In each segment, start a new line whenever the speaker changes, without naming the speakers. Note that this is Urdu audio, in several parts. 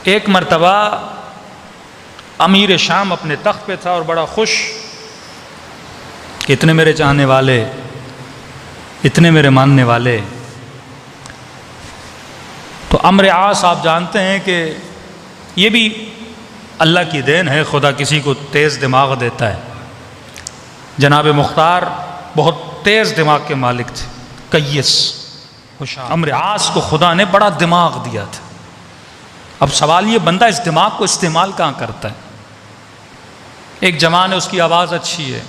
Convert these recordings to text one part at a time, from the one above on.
ایک مرتبہ امیر شام اپنے تخت پہ تھا اور بڑا خوش کہ اتنے میرے چاہنے والے، اتنے میرے ماننے والے. تو عمرو عاص آپ جانتے ہیں کہ یہ بھی اللہ کی دین ہے، خدا کسی کو تیز دماغ دیتا ہے. جناب مختار بہت تیز دماغ کے مالک تھے، کیس. عمرو عاص کو خدا نے بڑا دماغ دیا تھا. اب سوال یہ، بندہ اس دماغ کو استعمال کہاں کرتا ہے؟ ایک جوان ہے، اس کی آواز اچھی ہے.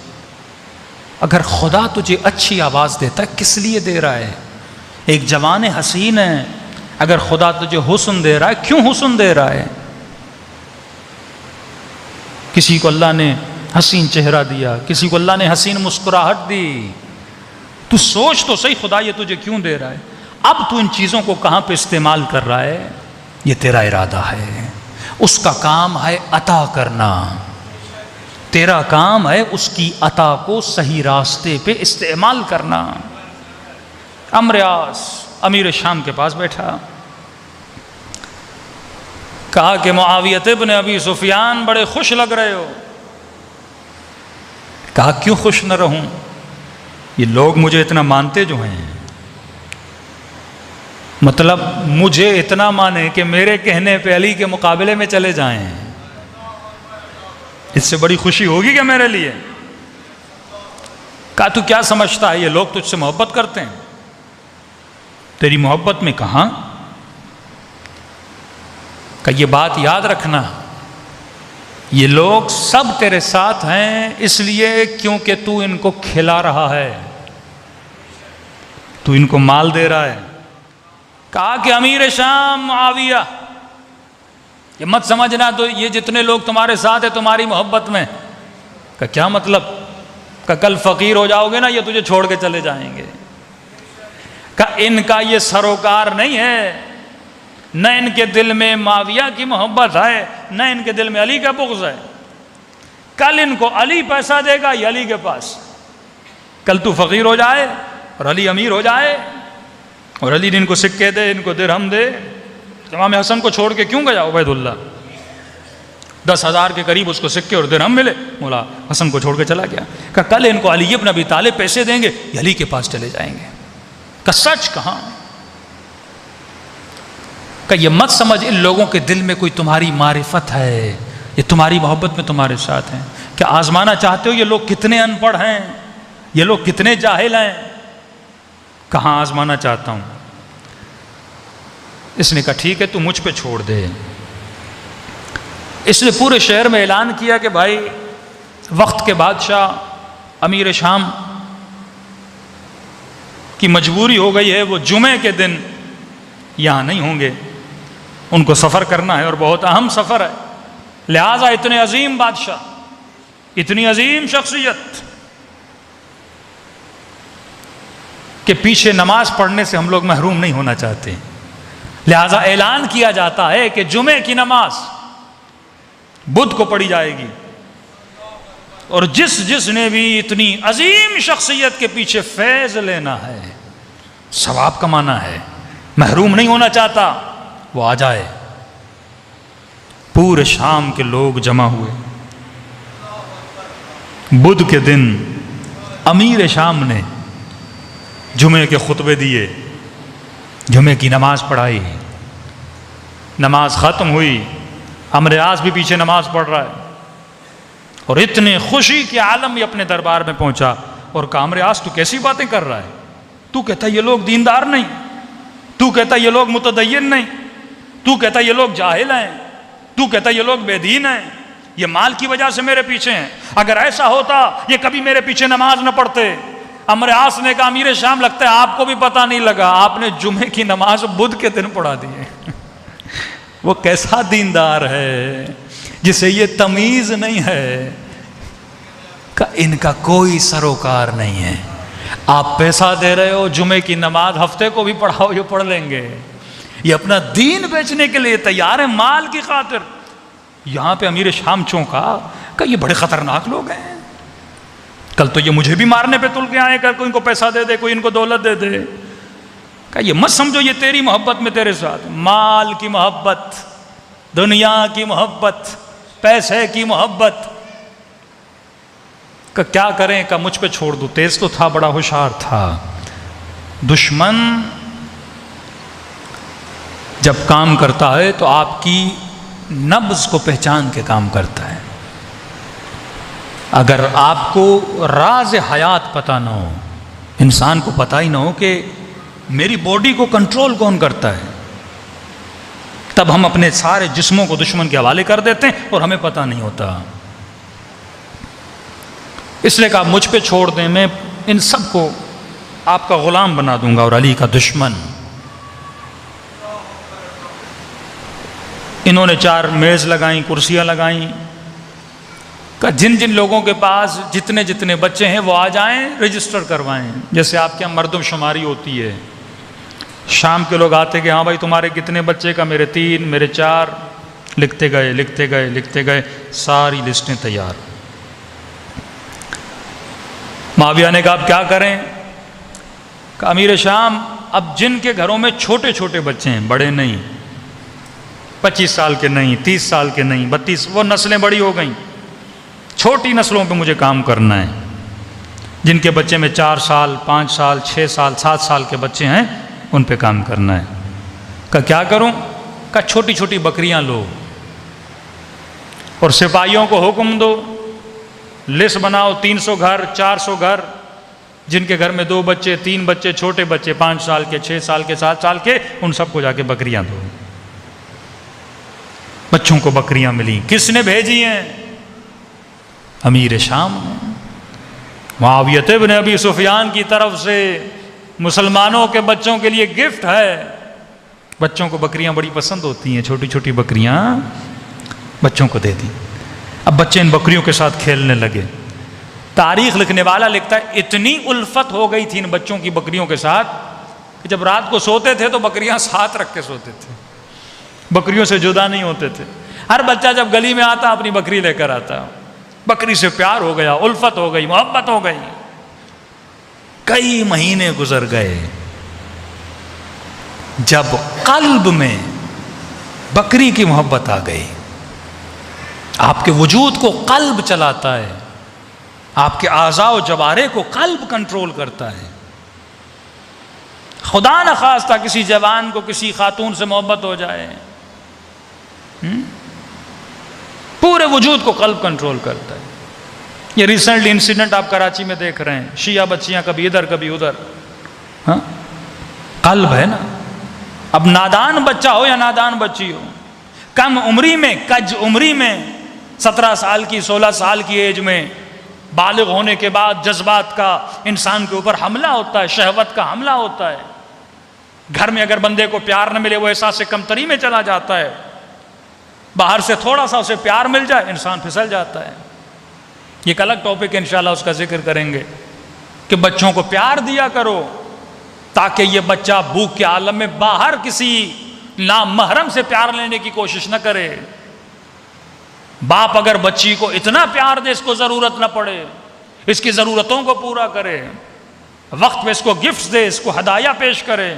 اگر خدا تجھے اچھی آواز دیتا ہے کس لیے دے رہا ہے؟ ایک جوان حسین ہے، اگر خدا تجھے حسن دے رہا ہے کیوں حسن دے رہا ہے؟ کسی کو اللہ نے حسین چہرہ دیا، کسی کو اللہ نے حسین مسکراہٹ دی. تو سوچ تو صحیح، خدا یہ تجھے کیوں دے رہا ہے؟ اب تو ان چیزوں کو کہاں پہ استعمال کر رہا ہے؟ یہ تیرا ارادہ ہے، اس کا کام ہے عطا کرنا. تیرا کام ہے اس کی عطا کو صحیح راستے پہ استعمال کرنا. عمرو عاص امیر شام کے پاس بیٹھا، کہا کہ معاویہ ابن ابی سفیان بڑے خوش لگ رہے ہو. کہا کیوں خوش نہ رہوں؟ یہ لوگ مجھے اتنا مانتے جو ہیں، مطلب مجھے اتنا مانے کہ میرے کہنے پہ علی کے مقابلے میں چلے جائیں، اس سے بڑی خوشی ہوگی کہ میرے لیے؟ کہا تو کیا سمجھتا ہے یہ لوگ تجھ سے محبت کرتے ہیں؟ تیری محبت میں کہاں؟ کہ یہ بات یاد رکھنا، یہ لوگ سب تیرے ساتھ ہیں اس لیے کیونکہ تو ان کو کھلا رہا ہے، تو ان کو مال دے رہا ہے. کہا کہ امیر شام معاویہ، یہ مت سمجھنا تو یہ جتنے لوگ تمہارے ساتھ ہیں تمہاری محبت میں. کہ کیا مطلب؟ کہ کل فقیر ہو جاؤ گے نا یہ تجھے چھوڑ کے چلے جائیں گے. کہ ان کا یہ سروکار نہیں ہے، نہ ان کے دل میں معاویہ کی محبت ہے، نہ ان کے دل میں علی کا بغض ہے. کل ان کو علی پیسہ دے گا یہ علی کے پاس. کل تو فقیر ہو جائے اور علی امیر ہو جائے، اور علی نے ان کو سکے دے، ان کو درہم دے. امام حسن کو چھوڑ کے کیوں گیا عبید اللہ؟ 10,000 کے قریب اس کو سکے اور درہم ملے، مولا حسن کو چھوڑ کے چلا گیا. کہ کل ان کو علی ابن ابی طالب پیسے دیں گے یہ علی کے پاس چلے جائیں گے. کہ سچ کہاں؟ کہ یہ مت سمجھ ان لوگوں کے دل میں کوئی تمہاری معرفت ہے، یہ تمہاری محبت میں تمہارے ساتھ ہیں. کیا آزمانا چاہتے ہو یہ لوگ کتنے ان پڑھ ہیں، یہ لوگ کتنے جاہل ہیں؟ کہاں آزمانا چاہتا ہوں. اس نے کہا ٹھیک ہے تو مجھ پہ چھوڑ دے. اس نے پورے شہر میں اعلان کیا کہ بھائی وقت کے بادشاہ امیر شام کی مجبوری ہو گئی ہے، وہ جمعے کے دن یہاں نہیں ہوں گے، ان کو سفر کرنا ہے اور بہت اہم سفر ہے. لہٰذا اتنے عظیم بادشاہ، اتنی عظیم شخصیت کہ پیچھے نماز پڑھنے سے ہم لوگ محروم نہیں ہونا چاہتے، لہٰذا اعلان کیا جاتا ہے کہ جمعے کی نماز بدھ کو پڑھی جائے گی. اور جس نے بھی اتنی عظیم شخصیت کے پیچھے فیض لینا ہے، ثواب کمانا ہے، محروم نہیں ہونا چاہتا، وہ آ جائے. پورے شام کے لوگ جمع ہوئے. بدھ کے دن امیر شام نے جمعے کے خطبے دیے، جمعے کی نماز پڑھائی. نماز ختم ہوئی، عمرو عاص بھی پیچھے نماز پڑھ رہا ہے، اور اتنے خوشی کے عالم میں اپنے دربار میں پہنچا اور کہا عمرو عاص تو کیسی باتیں کر رہا ہے؟ تو کہتا ہے یہ لوگ دیندار نہیں، تو کہتا ہے یہ لوگ متدین نہیں، تو کہتا ہے یہ لوگ جاہل ہیں، تو کہتا ہے یہ لوگ بے دین ہیں، یہ مال کی وجہ سے میرے پیچھے ہیں. اگر ایسا ہوتا یہ کبھی میرے پیچھے نماز نہ پڑھتے. عمرو عاص نے کہا امیر شام لگتا ہے آپ کو بھی پتہ نہیں لگا، آپ نے جمعے کی نماز بدھ کے دن پڑھا دی ہے. وہ کیسا دیندار ہے جسے یہ تمیز نہیں ہے کہ ان کا کوئی سروکار نہیں ہے. آپ پیسہ دے رہے ہو، جمعے کی نماز ہفتے کو بھی پڑھاؤ یہ پڑھ لیں گے. یہ اپنا دین بیچنے کے لیے تیار ہے مال کی خاطر. یہاں پہ امیر شام چونکا کہ یہ بڑے خطرناک لوگ ہیں، کل تو یہ مجھے بھی مارنے پہ تل کے آئے کہ کوئی ان کو پیسہ دے دے، کوئی ان کو دولت دے دے. کہ یہ مت سمجھو یہ تیری محبت میں تیرے ساتھ، مال کی محبت دنیا کی محبت، پیسے کی محبت کہ کیا کریں، کہ مجھ پہ چھوڑ دو. تیز تو تھا، بڑا ہوشیار تھا. دشمن جب کام کرتا ہے تو آپ کی نبض کو پہچان کے کام کرتا ہے. اگر آپ کو راز حیات پتہ نہ ہو، انسان کو پتہ ہی نہ ہو کہ میری باڈی کو کنٹرول کون کرتا ہے، تب ہم اپنے سارے جسموں کو دشمن کے حوالے کر دیتے ہیں اور ہمیں پتہ نہیں ہوتا. اس لیے کہ آپ مجھ پہ چھوڑ دیں، میں ان سب کو آپ کا غلام بنا دوں گا اور علی کا دشمن. انہوں نے 4 میز لگائیں، کرسیاں لگائیں کہ جن جن لوگوں کے پاس جتنے جتنے بچے ہیں وہ آ جائیں، رجسٹر کروائیں. جیسے آپ کے یہاں مردم شماری ہوتی ہے، شام کے لوگ آتے کہ ہاں بھائی تمہارے کتنے بچے، کا میرے 3، میرے 4، لکھتے گئے لکھتے گئے لکھتے گئے، ساری لسٹیں تیار. معاویہ نے کہا اب کیا کریں؟ کہ امیر شام اب جن کے گھروں میں چھوٹے چھوٹے بچے ہیں، بڑے نہیں، 25 سال کے نہیں، 30 سال کے نہیں، 32، وہ نسلیں بڑی ہو گئیں، چھوٹی نسلوں پہ مجھے کام کرنا ہے. جن کے بچے میں 4 سال 5 سال 6 سال 7 سال کے بچے ہیں ان پہ کام کرنا ہے. کہ کیا کروں؟ کہ چھوٹی چھوٹی بکریاں لو اور سپاہیوں کو حکم دو، لسٹ بناؤ، 300 گھر 400 گھر، جن کے گھر میں 2 بچے 3 بچے، چھوٹے بچے 5 سال کے 6 سال کے 7 سال کے، ان سب کو جا کے بکریاں دو. بچوں کو بکریاں ملی. کس نے بھیجی ہیں؟ امیر شام نے. معاویہ ابن ابی سفیان کی طرف سے مسلمانوں کے بچوں کے لیے گفٹ ہے. بچوں کو بکریاں بڑی پسند ہوتی ہیں، چھوٹی چھوٹی بکریاں بچوں کو دے دی. اب بچے ان بکریوں کے ساتھ کھیلنے لگے. تاریخ لکھنے والا لکھتا ہے اتنی الفت ہو گئی تھی ان بچوں کی بکریوں کے ساتھ کہ جب رات کو سوتے تھے تو بکریاں ساتھ رکھ کے سوتے تھے، بکریوں سے جدا نہیں ہوتے تھے. ہر بچہ جب گلی میں آتا اپنی بکری لے کر آتا. بکری سے پیار ہو گیا، الفت ہو گئی، محبت ہو گئی. کئی مہینے گزر گئے. جب قلب میں بکری کی محبت آ گئی، آپ کے وجود کو قلب چلاتا ہے، آپ کے اعضاء و جوارح کو قلب کنٹرول کرتا ہے. خدا نہ خواستہ کسی جوان کو کسی خاتون سے محبت ہو جائے، پورے وجود کو قلب کنٹرول کرتا ہے. یہ ریسنٹلی انسیڈنٹ آپ کراچی میں دیکھ رہے ہیں، شیعہ بچیاں کبھی ادھر کبھی ادھر. ہاں قلب ہے نا. اب نادان بچہ ہو یا نادان بچی ہو، کم عمری میں، کج عمری میں، 17 سال کی 16 سال کی ایج میں، بالغ ہونے کے بعد جذبات کا انسان کے اوپر حملہ ہوتا ہے، شہوت کا حملہ ہوتا ہے. گھر میں اگر بندے کو پیار نہ ملے وہ احساس کمتری میں چلا جاتا ہے. باہر سے تھوڑا سا اسے پیار مل جائے انسان پھسل جاتا ہے. یہ ایک الگ ٹاپک ہے، انشاءاللہ اس کا ذکر کریں گے کہ بچوں کو پیار دیا کرو تاکہ یہ بچہ بھوک کے عالم میں باہر کسی نامحرم سے پیار لینے کی کوشش نہ کرے. باپ اگر بچی کو اتنا پیار دے اس کو ضرورت نہ پڑے، اس کی ضرورتوں کو پورا کرے، وقت پہ اس کو گفٹس دے، اس کو ہدایہ پیش کرے.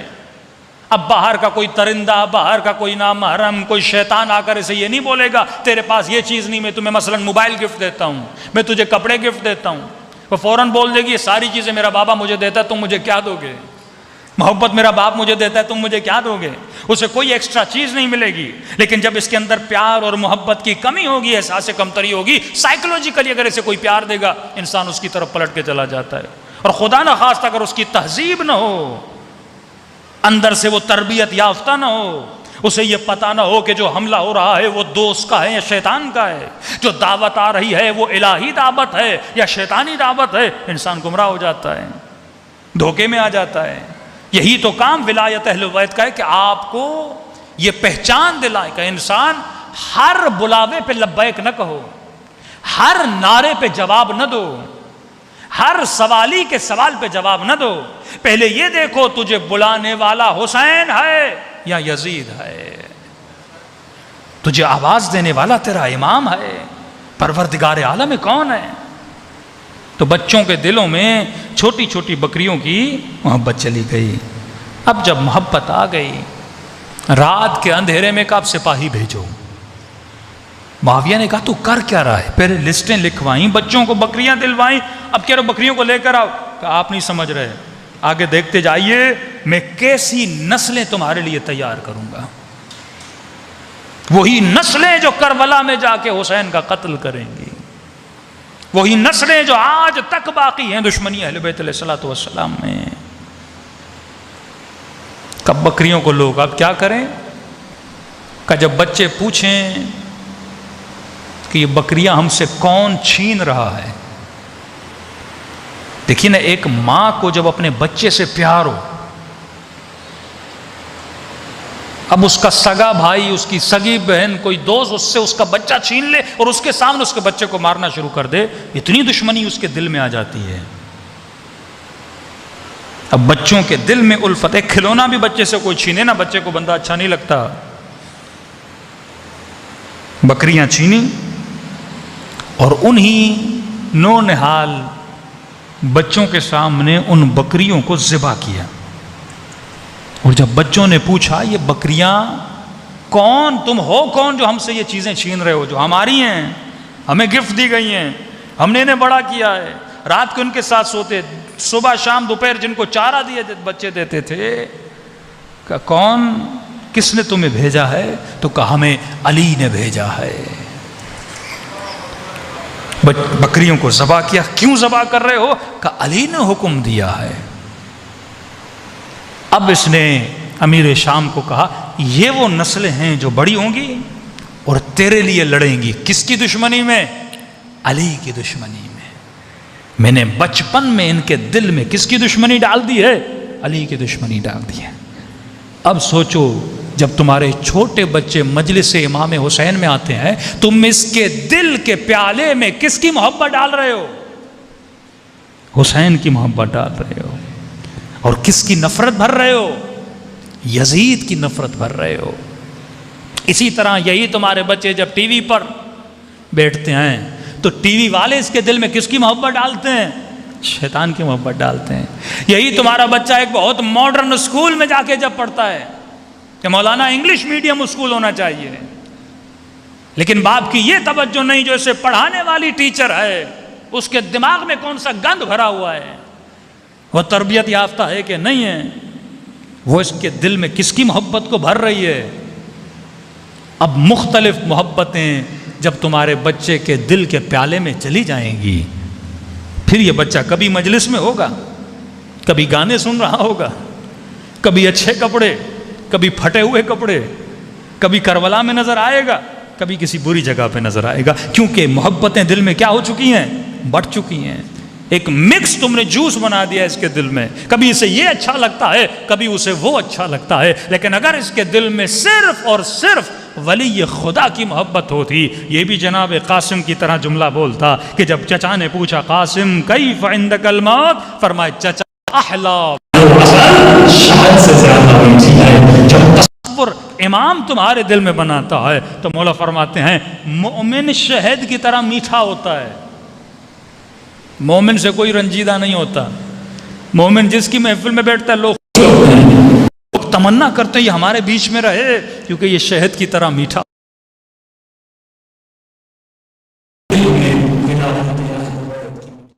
اب باہر کا کوئی ترندہ، باہر کا کوئی نامحرم، کوئی شیطان آ کر اسے یہ نہیں بولے گا تیرے پاس یہ چیز نہیں، میں تمہیں مثلا موبائل گفٹ دیتا ہوں، میں تجھے کپڑے گفٹ دیتا ہوں. وہ فوراً بول دے گی یہ ساری چیزیں میرا بابا مجھے دیتا ہے، تم مجھے کیا دو گے؟ محبت میرا باپ مجھے دیتا ہے، تم مجھے کیا دو گے؟ اسے کوئی ایکسٹرا چیز نہیں ملے گی. لیکن جب اس کے اندر پیار اور محبت کی کمی ہوگی، احساس کمتری ہوگی، سائیکولوجیکلی اگر اسے کوئی پیار دے گا انسان اس کی طرف پلٹ کے چلا جاتا ہے. اور خدا نہ خواستہ اگر اس کی تہذیب نہ ہو، اندر سے وہ تربیت یافتہ نہ ہو، اسے یہ پتہ نہ ہو کہ جو حملہ ہو رہا ہے وہ دوست کا ہے یا شیطان کا ہے، جو دعوت آ رہی ہے وہ الہی دعوت ہے یا شیطانی دعوت ہے، انسان گمراہ ہو جاتا ہے، دھوکے میں آ جاتا ہے. یہی تو کام ولایت اہل بیت کا ہے کہ آپ کو یہ پہچان دلائے کہ انسان ہر بلاوے پہ لبیک نہ کہو، ہر نعرے پہ جواب نہ دو، ہر سوالی کے سوال پہ جواب نہ دو. پہلے یہ دیکھو تجھے بلانے والا حسین ہے یا یزید ہے، تجھے آواز دینے والا تیرا امام ہے، پروردگار عالم کون ہے. تو بچوں کے دلوں میں چھوٹی چھوٹی بکریوں کی محبت چلی گئی. اب جب محبت آ گئی، رات کے اندھیرے میں کب سپاہی بھیجو، معاویہ نے کہا تو کر کیا رہا ہے؟ پہلے لسٹیں لکھوائیں، بچوں کو بکریاں دلوائیں، اب کہہ رہے بکریوں کو لے کر آؤ۔ کہا آپ نہیں سمجھ رہے، آگے دیکھتے جائیے میں کیسی نسلیں تمہارے لیے تیار کروں گا، وہی نسلیں جو کربلا میں جا کے حسین کا قتل کریں گی، وہی نسلیں جو آج تک باقی ہیں دشمنی اہل بیت علیہ الصلوۃ والسلام میں۔ کب بکریوں کو لوگ اب کیا کریں؟ کہ جب بچے پوچھیں کہ یہ بکریاں ہم سے کون چھین رہا ہے، دیکھیے نا، ایک ماں کو جب اپنے بچے سے پیار ہو، اب اس کا سگا بھائی، اس کی سگی بہن، کوئی دوست اس سے اس کا بچہ چھین لے اور اس کے سامنے اس کے بچے کو مارنا شروع کر دے، اتنی دشمنی اس کے دل میں آ جاتی ہے۔ اب بچوں کے دل میں الفت، ایک کھلونا بھی بچے سے کوئی چھینے نا، بچے کو بندہ اچھا نہیں لگتا۔ بکریاں چھینی اور انہی نو نہال بچوں کے سامنے ان بکریوں کو ذبح کیا، اور جب بچوں نے پوچھا یہ بکریاں کون، تم ہو کون جو ہم سے یہ چیزیں چھین رہے ہو، جو ہماری ہیں، ہمیں گفٹ دی گئی ہیں، ہم نے انہیں بڑا کیا ہے، رات کو ان کے ساتھ سوتے، صبح شام دوپہر جن کو چارہ دیے بچے دیتے تھے، کہ کون، کس نے تمہیں بھیجا ہے؟ تو کہا ہمیں علی نے بھیجا ہے۔ بکریوں کو ذبح کیا۔ کیوں ذبح کر رہے ہو؟ کہ علی نے حکم دیا ہے۔ اب اس نے امیر شام کو کہا یہ وہ نسلیں ہیں جو بڑی ہوں گی اور تیرے لیے لڑیں گی، کس کی دشمنی میں؟ علی کی دشمنی میں۔ میں نے بچپن میں ان کے دل میں کس کی دشمنی ڈال دی ہے؟ علی کی دشمنی ڈال دی ہے۔ اب سوچو جب تمہارے چھوٹے بچے مجلس امام حسین میں آتے ہیں، تم اس کے دل کے پیالے میں کس کی محبت ڈال رہے ہو؟ حسین کی محبت ڈال رہے ہو، اور کس کی نفرت بھر رہے ہو؟ یزید کی نفرت بھر رہے ہو۔ اسی طرح یہی تمہارے بچے جب ٹی وی پر بیٹھتے ہیں تو ٹی وی والے اس کے دل میں کس کی محبت ڈالتے ہیں؟ شیطان کی محبت ڈالتے ہیں۔ یہی تمہارا بچہ ایک بہت ماڈرن اسکول میں جا کے جب پڑھتا ہے کہ مولانا انگلش میڈیم اسکول ہونا چاہیے، لیکن باپ کی یہ توجہ نہیں جو اسے پڑھانے والی ٹیچر ہے اس کے دماغ میں کون سا گند بھرا ہوا ہے، وہ تربیت یافتہ ہے کہ نہیں ہے، وہ اس کے دل میں کس کی محبت کو بھر رہی ہے۔ اب مختلف محبتیں جب تمہارے بچے کے دل کے پیالے میں چلی جائیں گی، پھر یہ بچہ کبھی مجلس میں ہوگا، کبھی گانے سن رہا ہوگا، کبھی اچھے کپڑے، کبھی پھٹے ہوئے کپڑے، کبھی کربلا میں نظر آئے گا، کبھی کسی بری جگہ پہ نظر آئے گا، کیونکہ محبتیں دل میں کیا ہو چکی ہیں؟ بڑھ چکی ہیں۔ ایک مکس تم نے جوس بنا دیا اس کے دل میں، کبھی اسے یہ اچھا لگتا ہے، کبھی اسے وہ اچھا لگتا ہے، لیکن اگر اس کے دل میں صرف اور صرف ولی خدا کی محبت ہوتی، یہ بھی جناب قاسم کی طرح جملہ بولتا کہ جب چچا نے پوچھا قاسم کیف عندک الموت، فرمائے چچا احلا شہد سے زیادہ میٹھی ہے۔ جب تصور امام تمہارے دل میں بناتا ہے تو مولا فرماتے ہیں مومن شہد کی طرح میٹھا ہوتا ہے۔ مومن سے کوئی رنجیدہ نہیں ہوتا، مومن جس کی محفل میں بیٹھتا ہے لوگ تمنا کرتے ہیں یہ ہمارے بیچ میں رہے، کیونکہ یہ شہد کی طرح میٹھا